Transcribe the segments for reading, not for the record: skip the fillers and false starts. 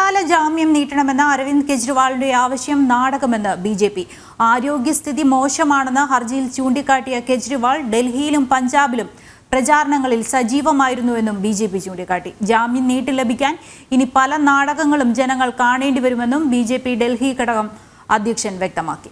ഇടക്കാല ജാമ്യം നീട്ടണമെന്ന അരവിന്ദ് കെജ്രിവാളിന്റെ ആവശ്യം നാടകമെന്ന് ബിജെപി. ആരോഗ്യസ്ഥിതി മോശമാണെന്ന് ഹർജിയിൽ ചൂണ്ടിക്കാട്ടിയ കെജ്രിവാൾ ഡൽഹിയിലും പഞ്ചാബിലും പ്രചാരണങ്ങളിൽ സജീവമായിരുന്നുവെന്നും ബിജെപി ചൂണ്ടിക്കാട്ടി. ജാമ്യം നീട്ടി ലഭിക്കാൻ ഇനി പല നാടകങ്ങളും ജനങ്ങൾ കാണേണ്ടി വരുമെന്നും ബിജെപി ഡൽഹി ഘടകം അധ്യക്ഷൻ വ്യക്തമാക്കി.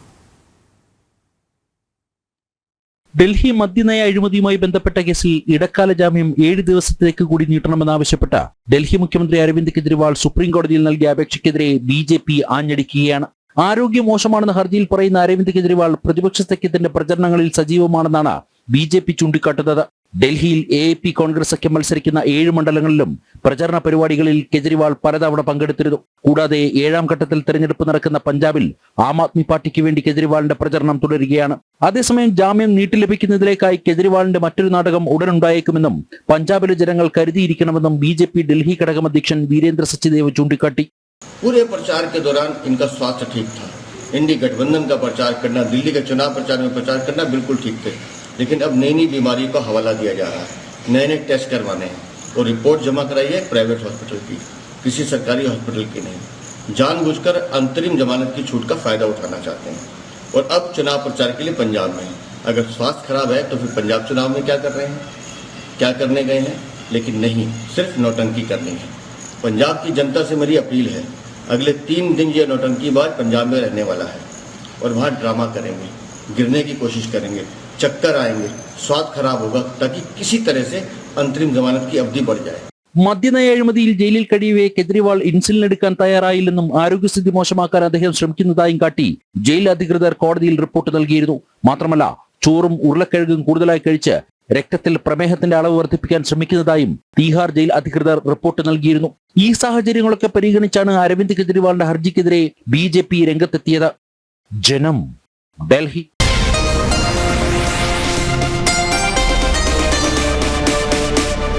ഡൽഹി മദ്യനയ അഴിമതിയുമായി ബന്ധപ്പെട്ട കേസിൽ ഇടക്കാല ജാമ്യം 7 ദിവസത്തേക്ക് കൂടി നീട്ടണമെന്നാവശ്യപ്പെട്ട ഡൽഹി മുഖ്യമന്ത്രി അരവിന്ദ് കെജ്രിവാൾ സുപ്രീം കോടതിയിൽ നൽകിയ അപേക്ഷയ്ക്കെതിരെ ബിജെപി ആഞ്ഞടിക്കുകയാണ്. ആരോഗ്യം മോശമാണെന്ന് ഹർജിയിൽ പറയുന്ന അരവിന്ദ് കെജ്രിവാൾ പ്രതിപക്ഷ സഖ്യത്തിന്റെ പ്രചരണങ്ങളിൽ സജീവമാണെന്നാണ് ബിജെപി ചൂണ്ടിക്കാട്ടുന്നത്. ഡൽഹിയിൽ AAP കോൺഗ്രസ് സഖ്യം മത്സരിക്കുന്ന 7 മണ്ഡലങ്ങളിലും പ്രചരണ പരിപാടികളിൽ കെജ്രിവാൾ പലതവണ പങ്കെടുത്തിരുന്നു. കൂടാതെ 7ാം ഘട്ടത്തിൽ തെരഞ്ഞെടുപ്പ് നടക്കുന്ന പഞ്ചാബിൽ ആം ആദ്മി പാർട്ടിക്ക് വേണ്ടി കെജ്രിവാളിന്റെ പ്രചരണം തുടരുകയാണ്. അതേസമയം ജാമ്യം നീട്ടി ലഭിക്കുന്നതിലേക്കായി കെജ്രിവാളിന്റെ മറ്റൊരു നാടകം ഉടനുണ്ടായേക്കുമെന്നും പഞ്ചാബിലെ ജനങ്ങൾ കരുതിയിരിക്കണമെന്നും ബിജെപി ഡൽഹി ഘടകം അധ്യക്ഷൻ വീരേന്ദ്ര സച്ദേവ് ചൂണ്ടിക്കാട്ടി. पूरे प्रचार के दौरान इनका स्वास्थ्य ठीक था. इंडी गठबंधन का प्रचार करना, दिल्ली के चुनाव प्रचार में प्रचार करना बिल्कुल ठीक थे. लेकिन अब नई नई बीमारी का हवाला दिया जा रहा है, नए नए टेस्ट करवाने हैं और रिपोर्ट जमा कराई है प्राइवेट हॉस्पिटल की, किसी सरकारी हॉस्पिटल की नहीं. जानबूझकर अंतरिम जमानत की छूट का फायदा उठाना चाहते हैं और अब चुनाव प्रचार के लिए पंजाब में हैं. अगर स्वास्थ्य खराब है तो फिर पंजाब चुनाव में क्या कर रहे हैं, क्या करने गए हैं? लेकिन नहीं, सिर्फ नौटंकी करनी है. पंजाब की जनता से मेरी अपील है, अगले 3 दिन ये नौटंकी बाज पंजाब में रहने वाला है और वहाँ ड्रामा करेंगे, गिरने की कोशिश करेंगे, चक्कर आएंगे, स्वास्थ्य खराब होगा, ताकि किसी तरह से अंतरिम जमानत की अवधि बढ़ जाए. മദ്യനയ അഴിമതിയിൽ ജയിലിൽ കഴിയവേ കെജ്രിവാൾ ഇൻസുലിൻ എടുക്കാൻ തയ്യാറായില്ലെന്നും ആരോഗ്യസ്ഥിതി മോശമാക്കാൻ അദ്ദേഹം ശ്രമിക്കുന്നതായും കാട്ടി ജയിൽ അധികൃതർ കോടതിയിൽ റിപ്പോർട്ട് നൽകിയിരുന്നു. മാത്രമല്ല, ചോറും ഉരുളക്കിഴങ്ങും കൂടുതലായി കഴിച്ച് രക്തത്തിൽ പ്രമേഹത്തിന്റെ അളവ് വർദ്ധിപ്പിക്കാൻ ശ്രമിക്കുന്നതായും തീഹാർ ജയിൽ അധികൃതർ റിപ്പോർട്ട് നൽകിയിരുന്നു. ഈ സാഹചര്യങ്ങളൊക്കെ പരിഗണിച്ചാണ് അരവിന്ദ് കെജ്രിവാളിന്റെ ഹർജിക്കെതിരെ ബിജെപി രംഗത്തെത്തിയത്. ജനം, ഡൽഹി.